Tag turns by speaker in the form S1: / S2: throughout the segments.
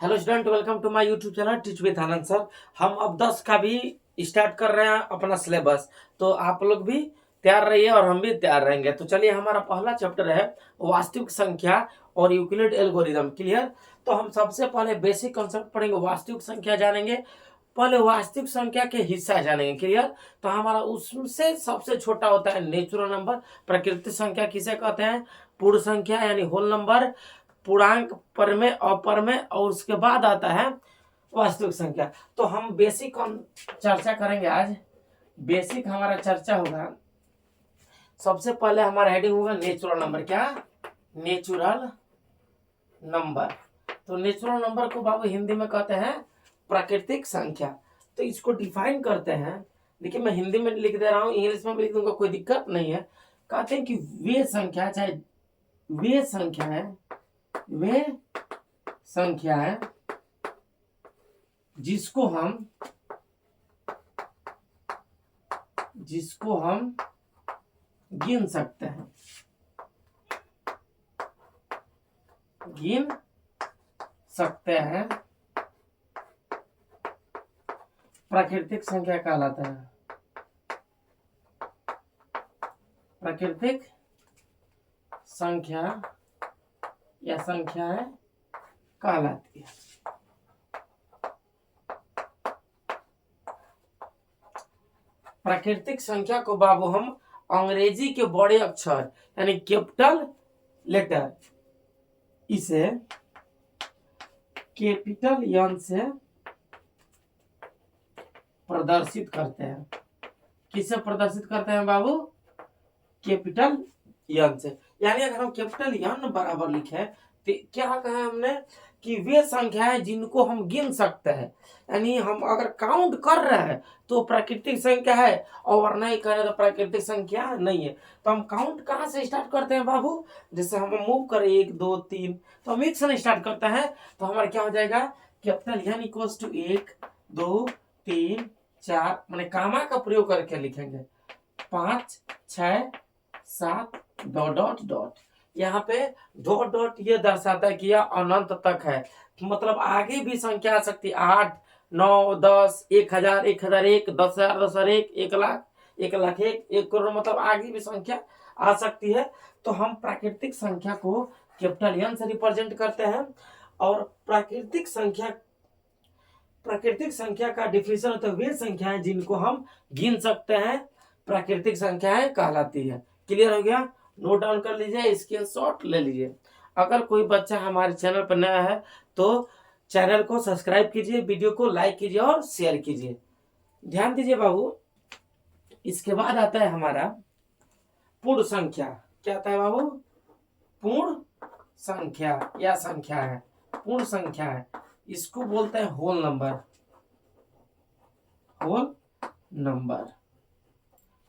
S1: Hello student, welcome to my YouTube channel teach with Anand sir. हम अब 10 का भी स्टार्ट कर रहे हैं अपना सिलेबस, तो आप लोग भी तैयार रहिए और हम भी तैयार रहेंगे। तो चलिए, हमारा पहला चैप्टर है वास्तविक संख्या और यूक्लिड एल्गोरिदम। क्लियर? तो हम सबसे पहले बेसिक कॉन्सेप्ट पढ़ेंगे, वास्तविक संख्या जानेंगे। पहले वास्तविक संख्या के हिस्सा जानेंगे। क्लियर? तो हमारा उससे सबसे छोटा होता है नेचुरल नंबर। प्राकृतिक संख्या किसे कहते हैं? पूर्ण संख्या यानी होल नंबर, पूर्णांक, परमेय, अपरमेय, और उसके बाद आता है वास्तविक संख्या। तो हम बेसिक चर्चा करेंगे आज। बेसिक हमारा चर्चा होगा। सबसे पहले हमारा हेडिंग होगा नेचुरल नंबर। क्या? Natural number. तो नेचुरल नंबर को बाबू हिंदी में कहते हैं प्राकृतिक संख्या। तो इसको डिफाइन करते हैं। देखिए, मैं हिंदी में लिख दे रहा हूँ, इंग्लिश में भी लिख दूंगा, कोई दिक्कत नहीं है। कहते हैं कि वे संख्या, चाहे वे संख्या है, वे संख्या है जिसको हम गिन सकते हैं। गिन सकते हैं प्राकृतिक संख्या कहलाता है। प्राकृतिक संख्या या संख्याएं कहलाती है। प्राकृतिक संख्या को बाबू हम अंग्रेजी के बड़े अक्षर यानी कैपिटल लेटर, इसे कैपिटल एन से प्रदर्शित करते हैं। किससे प्रदर्शित करते हैं बाबू? कैपिटल एन से। यानी अगर हम कैपिटल एन बराबर लिखे तो क्या कहा हमने कि वे संख्याएं जिनको हम गिन सकते हैं, यानी हम अगर काउंट कर रहे हैं तो प्राकृतिक संख्या है, और नहीं करें तो प्राकृतिक संख्या नहीं है। तो हम काउंट कहाँ से स्टार्ट करते हैं बाबू? जैसे हम मूव करें 1 2 3, तो हम 1 से स्टार्ट करते हैं। तो हमारा क्या हो जाएगा? कैपिटल एन इक्वल्स टू 1 2 3 4, मैंने कामा का प्रयोग करके लिखेंगे 5 6 7 डॉट डॉट डॉट। यहाँ पे डॉट डॉट ये दर्शाता है कि यह अनंत तक है, मतलब आगे भी संख्या आ सकती है। 8 9 10 1000 1001 10,000 10,001 1,00,000 1,00,001 1 करोड़, मतलब आगे भी संख्या आ सकती है। तो हम प्राकृतिक संख्या को कैपिटल एन से रिप्रेजेंट करते हैं। और प्राकृतिक संख्या का डिफिनेशन होता है वे संख्याएं जिनको हम गिन सकते हैं, प्राकृतिक संख्याएं कहलाती है। क्लियर हो गया? नोट डाउन कर लीजिए, स्क्रीनशॉट ले लीजिए। अगर कोई बच्चा हमारे चैनल पर नया है तो चैनल को सब्सक्राइब कीजिए, वीडियो को लाइक कीजिए और शेयर कीजिए। ध्यान दीजिए बाबू, इसके बाद आता है हमारा पूर्ण संख्या। क्या आता है बाबू? पूर्ण संख्या या संख्या है, पूर्ण संख्या है। इसको बोलते हैं whole number. Whole number.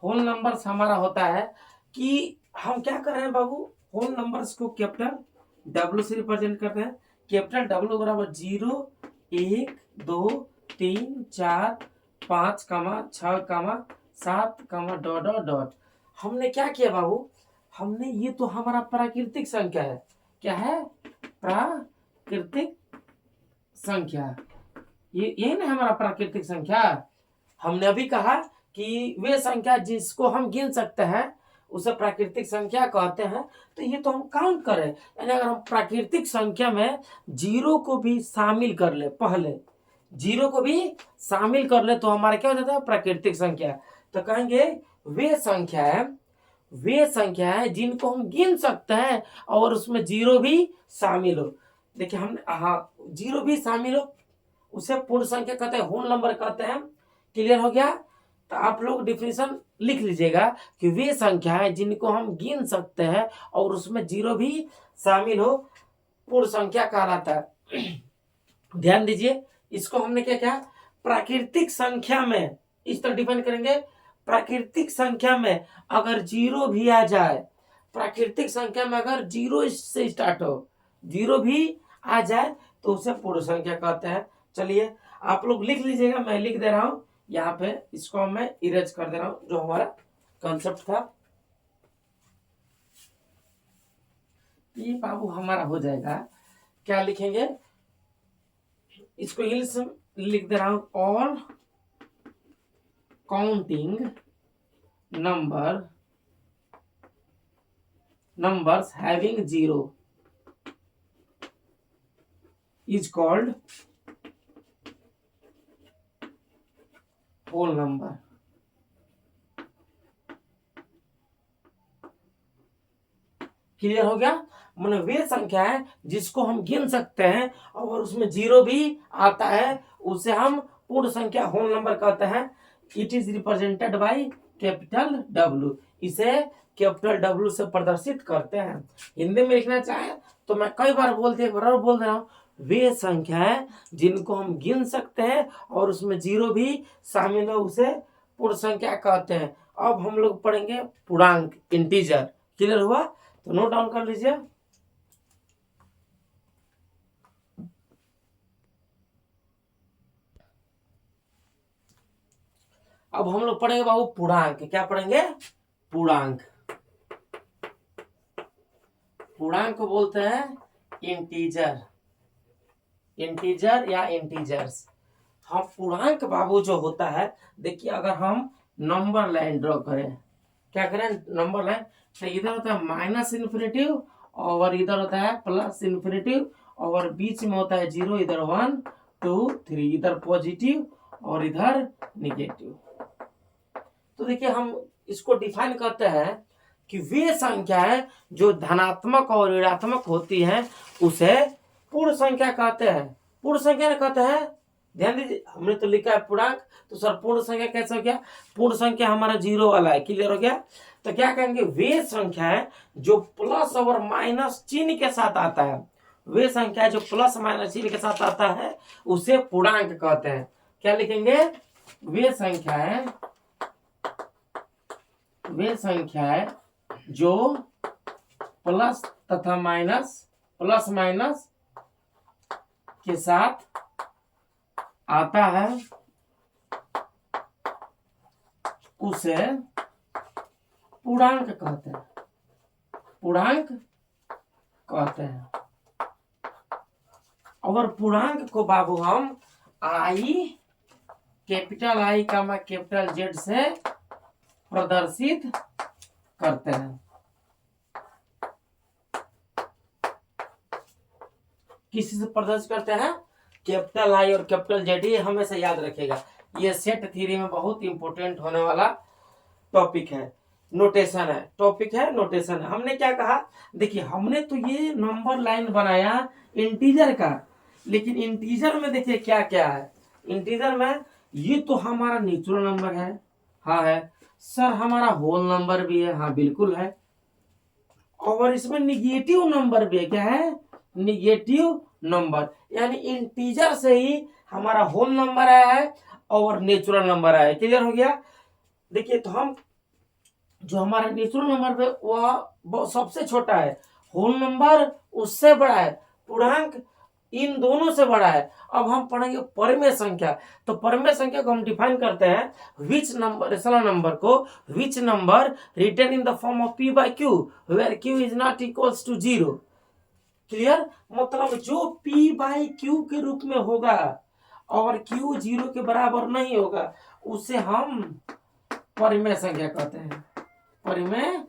S1: Whole numbers हमारा होता है कि हम क्या कर रहे हैं बाबू? होल नंबर्स को कैपिटल डब्ल्यू से रिप्रेजेंट करते हैं। कैपिटल डब्ल्यू बराबर 0 1 2 3 4 5 6 7 डॉट डॉट डॉट। हमने क्या किया बाबू? हमने ये तो हमारा प्राकृतिक संख्या है। क्या है? प्राकृतिक संख्या। ये यही ना हमारा प्राकृतिक संख्या। हमने अभी कहा कि वे संख्या जिसको हम गिन सकते हैं उसे प्राकृतिक संख्या कहते हैं। तो ये तो हम काउंट करें, यानी अगर हम प्राकृतिक संख्या में जीरो को भी शामिल कर ले, पहले जीरो को भी शामिल कर ले, तो हमारा क्या हो जाता है? प्राकृतिक संख्या। तो कहेंगे वे संख्या है जिनको हम गिन सकते हैं और उसमें जीरो भी शामिल हो। देखिए, हम जीरो भी शामिल हो, उसे पूर्ण संख्या कहते हैं, होल नंबर कहते हैं। क्लियर हो गया? तो आप लोग डिफिनेशन लिख लीजिएगा कि वे संख्या है जिनको हम गिन सकते हैं और उसमें जीरो भी शामिल हो, पूर्ण संख्या कहलाता है। ध्यान दीजिए, इसको हमने क्या किया? प्राकृतिक संख्या में इस तरह डिफाइन करेंगे। प्राकृतिक संख्या में अगर जीरो भी आ जाए, प्राकृतिक संख्या में अगर जीरो से स्टार्ट हो, जीरो भी आ जाए, तो उसे पूर्ण संख्या कहते हैं। चलिए, आप लोग लिख लीजिएगा, मैं लिख दे रहा हूं यहाँ पे। इसको मैं इरेज कर दे रहा हूं, जो हमारा कंसेप्ट था। ये बाबू हमारा हो जाएगा। क्या लिखेंगे? इसको इंग्लिश में लिख दे रहा हूं, all counting numbers having zero is called whole number। Clear हो गया? माने वे संख्या है जिसको हम गिन सकते हैं और उसमें जीरो भी आता है, उसे हम पूर्ण संख्या होल नंबर कहते हैं। It is represented by capital W, इसे कैपिटल डब्ल्यू से प्रदर्शित करते हैं। हिंदी में लिखना चाहे तो मैं कई बार बोल रहा हूँ, वे संख्या है जिनको हम गिन सकते हैं और उसमें जीरो भी शामिल है, उसे पूर्ण संख्या कहते हैं। अब हम लोग पढ़ेंगे पूर्णांक, इंटीजर। क्लियर हुआ? तो नोट डाउन कर लीजिए। अब हम लोग पढ़ेंगे बाबू पूर्णांक। क्या पढ़ेंगे? पूर्णांक। पूर्णांक को बोलते हैं इंटीजर, इंटीजर या इंटीजर्स। हम पूर्णांक बाबू जो होता है, देखिए अगर हम नंबर लाइन ड्रॉ करें, क्या करें? नंबर लाइन, तो इधर होता है माइनस इन्फिनिटिव और इधर होता है प्लस इन्फिनिटिव और बीच में होता है जीरो, इधर 1 2 3, इधर पॉजिटिव और इधर निगेटिव। तो देखिए हम इसको डिफाइन करते हैं कि वे संख्या है जो धनात्मक और ऋणात्मक होती है, उसे पूर्ण संख्या कहते हैं। पूर्ण संख्या कहते हैं, ध्यान दीजिए, हमने तो लिखा है पूर्णांक, तो सर पूर्ण संख्या कैसे हो गया? पूर्ण संख्या हमारा जीरो वाला है। क्लियर हो गया? तो क्या कहेंगे? वे संख्या है जो प्लस और माइनस चिन्ह के साथ आता है, वे संख्या जो प्लस माइनस चिन्ह के साथ आता है उसे पूर्णांक कहते हैं। क्या लिखेंगे? वे संख्या है, वे संख्या है जो प्लस तथा माइनस, प्लस माइनस के साथ आता है, उसे पूर्णांक कहते हैं, पूर्णांक कहते हैं। और पूर्णांक को बाबू हम आई, कैपिटल आई का कैपिटल जेड से प्रदर्शित करते हैं। किसी से प्रदर्शित करते हैं? कैपिटल आई और कैपिटल जेड। ये हमेशा याद रखेगा, ये सेट थ्योरी में बहुत इंपॉर्टेंट होने वाला टॉपिक है, नोटेशन है, टॉपिक है, नोटेशन है। हमने क्या कहा? देखिए हमने तो ये नंबर लाइन बनाया इंटीजर का, लेकिन इंटीजर में देखिए क्या क्या है। इंटीजर में ये तो हमारा नेचुरल नंबर है, हाँ है सर। हमारा होल नंबर भी है, हाँ बिल्कुल है। और इसमें निगेटिव नंबर भी है, क्या है? Negative number. यानी इंटीजर से ही हमारा होल नंबर आया है और नेचुरल नंबर आया है। क्लियर हो गया? देखिए तो हम जो हमारा नेचुरल नंबर पे वह सबसे छोटा है, होल नंबर उससे बड़ा है, पूर्णांक इन दोनों से बड़ा है। अब हम पढ़ेंगे परिमेय संख्या। तो परिमेय संख्या को हम डिफाइन करते हैं विच नंबर, रेशनल नंबर को, which number written in the form of p by q where q is not equals to 0। Clear? मतलब जो p by q के रूप में होगा और q 0 के बराबर नहीं होगा, उसे हम परिमेय संख्या कहते हैं, परिमेय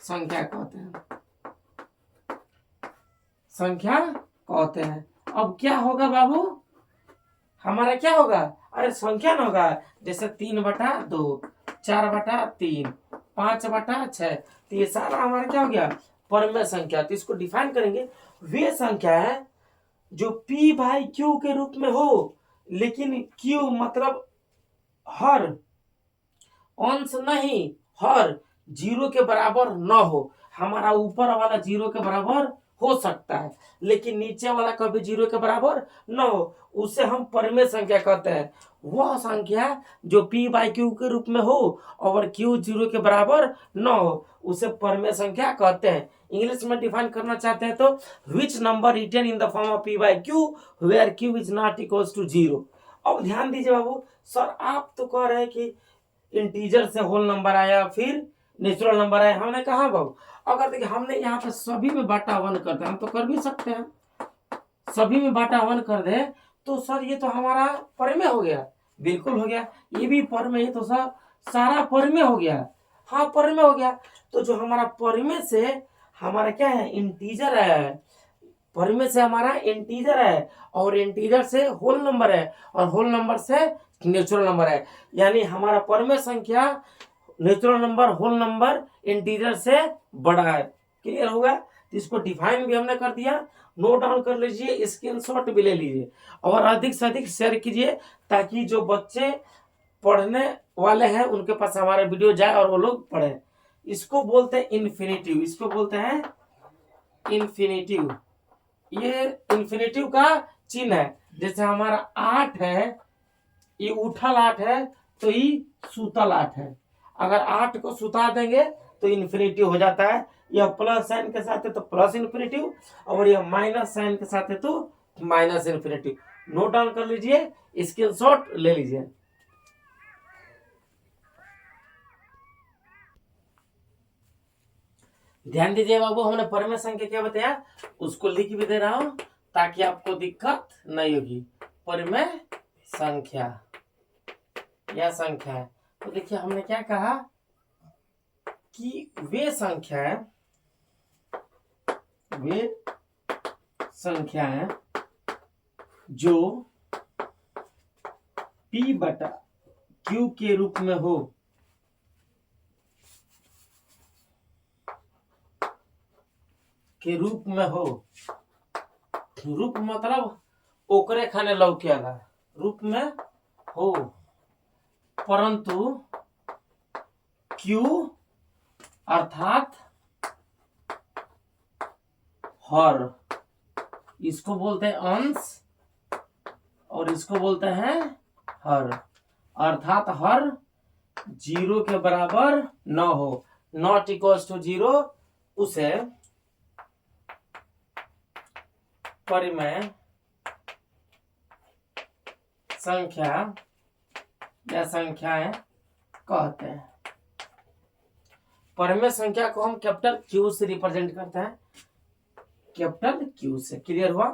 S1: संख्या कहते हैं, संख्या कहते हैं। अब क्या होगा बाबू? हमारा क्या होगा? अरे संख्या न होगा, जैसे 3/2, 4/3, 5/6, तो ये सारा हमारा क्या हो गया? परिमेय संख्या। तो इसको डिफाइन करेंगे, वे संख्या है जो p by q के रूप में हो, लेकिन q मतलब हर अंश नहीं, हर 0 के बराबर न हो। हमारा ऊपर वाला 0 के बराबर हो सकता है, लेकिन नीचे वाला कभी 0 के बराबर न हो, उसे हम परिमेय संख्या कहते हैं। वह संख्या जो p by q के रूप में हो और q 0 के बराबर न हो, उसे परिमेय संख्या कहते हैं। इंग्लिश में डिफाइन करना चाहते हैं तो which number written in the form of p by q where q is not equals to 0। अब ध्यान दीजिए बाबू, सर आप तो कह रहे हैं कि इंटीजर से होल नंबर आया फिर नेचुरल नंबर आया। हमने कहा बाबू, अगर देखिए हमने यहाँ पे सभी में बाटा 1 कर दे, हम तो कर भी सकते हैं, सभी में बाटा 1 कर दे तो सर ये तो हमारा परिमेय हो गया। बिल्कुल हो गया, ये भी परिमेय, तो सर सारा परिमेय हो गया। हाँ परिमेय हो गया। तो जो हमारा परिमेय से हमारा क्या है, इंटीजर है। परिमेय से हमारा इंटीजर है और इंटीजर से होल नंबर है और होल नंबर से नेचुरल नंबर है। यानी हमारा परिमेय संख्या natural number, whole number, integer से बड़ा है। क्लियर होगा? तो इसको डिफाइन भी हमने कर दिया, नोट डाउन कर लीजिए, स्क्रीनशॉट भी ले लीजिए और अधिक से अधिक शेयर कीजिए ताकि जो बच्चे पढ़ने वाले हैं उनके पास हमारा वीडियो जाए और वो लोग पढ़े। इसको बोलते हैं इन्फिनिटिव, इसको बोलते हैं इन्फिनिटिव। ये इन्फिनिटिव का चिन्ह है। जैसे हमारा 8 है, ये उठल 8 है तो ये सुतल 8 है। अगर 8 को सुता देंगे तो इन्फिनिटिव हो जाता है। यह प्लस साइन के साथ है तो प्लस इन्फिनिटिव और यह माइनस साइन के साथ है तो माइनस इन्फिनिटिव। नोट डाउन कर लीजिए, स्क्रीनशॉट ले लीजिए। ध्यान दीजिए बाबू, हमने परिमेय संख्या क्या बताया, उसको लिख भी दे रहा हूं ताकि आपको दिक्कत नहीं होगी। परिमेय संख्या या संख्या है तो देखिए हमने क्या कहा कि वे संख्या है जो P बटा Q के रूप में हो। रूप मतलब ओकरे खाने लौके वाला रूप में हो, परंतु Q अर्थात हर, इसको बोलते हैं अंश और इसको बोलते हैं हर, अर्थात हर 0 के बराबर न हो, नॉट इक्वल्स टू 0, उसे परिमेय संख्या या संख्याएं कहते हैं। परिमेय संख्या को हम कैपिटल Q से रिप्रेजेंट करते हैं, कैपिटल Q से। क्लियर हुआ?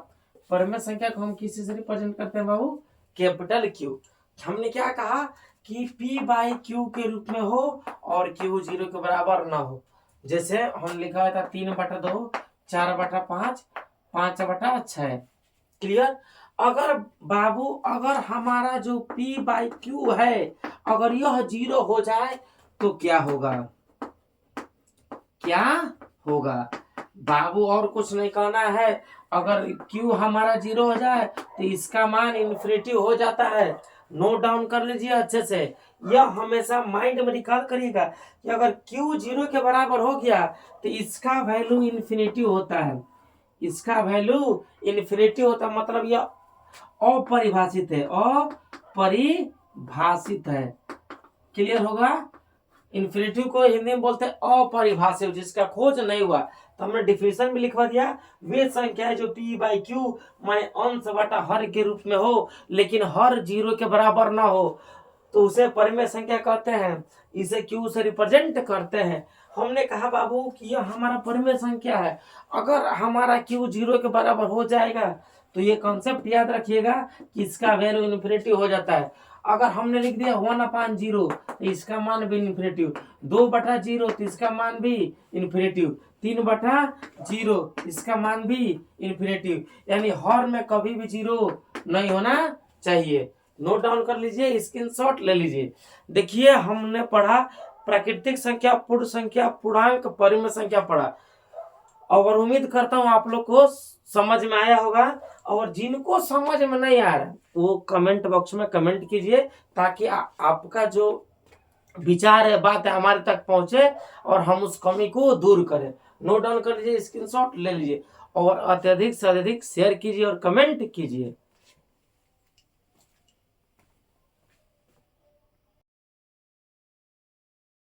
S1: परिमेय संख्या को हम किसी से रिप्रेजेंट करते हैं बाबू? Capital Q। हमने क्या कहा कि P बाई Q के रूप में हो और Q 0 के बराबर ना हो। जैसे हम लिखा हुआ था 3/2, 4/5, 5/6। क्लियर? अगर बाबू अगर हमारा जो P बाई Q है अगर यह 0 हो जाए तो क्या होगा? बाबू और कुछ नहीं कहना है। अगर Q हमारा 0 हो जाए तो इसका मान इन्फिनिटिव हो जाता है। नोट डाउन कर लीजिए अच्छे से, यह हमेशा माइंड में रिकॉल करिएगा कि अगर Q 0 के बराबर हो गया तो इसका वैल्यू इन्फिनिटिव होता है। इसका वैल्यू इन्फिनिटिव होता है, मतलब यह अपरिभाषित है। क्लियर होगा? इन्फिनिटिव को हिंदी में बोलते हैं अपरिभाषित, जिसका खोज नहीं हुआ। तो हमने डिफिनेशन भी लिखवा दिया, वे संख्या है जो P बाई Q माने अंश बटा हर के रूप में हो लेकिन हर 0 के बराबर ना हो तो उसे परिमेय संख्या कहते हैं। इसे Q से रिप्रेजेंट करते हैं। हमने कहा बाबू कि यह हमारा परिमेय संख्या है। अगर हमारा Q 0 के बराबर हो जाएगा तो ये कॉन्सेप्ट याद रखिएगा कि इसका वैल्यू इन्फिनिटिव हो जाता है। अगर हमने लिख दिया 1/0 तो इसका मान भी इन्फिनिटिव, 2/0 तो इसका मान भी इन्फिनिटिव, 3/0 इसका मान भी इन्फिनिटिव। यानी हर में कभी भी 0 नहीं होना चाहिए। नोट डाउन कर लीजिए, स्क्रीनशॉट ले लीजिए। देखिए हमने पढ़ा प्राकृतिक संख्या, पूर्ण संख्या, पूर्णांक, परिमेय संख्या पढ़ा और उम्मीद करता हूँ आप लोग को समझ में आया होगा। और जिनको समझ में नहीं आ रहा वो कमेंट बॉक्स में कमेंट कीजिए ताकि आपका जो विचार है, बात है, हमारे तक पहुंचे और हम उस कमी को दूर करें। नोट डाउन कर लीजिए, स्क्रीनशॉट ले लीजिए और अत्यधिक से अधिक शेयर कीजिए और कमेंट कीजिए।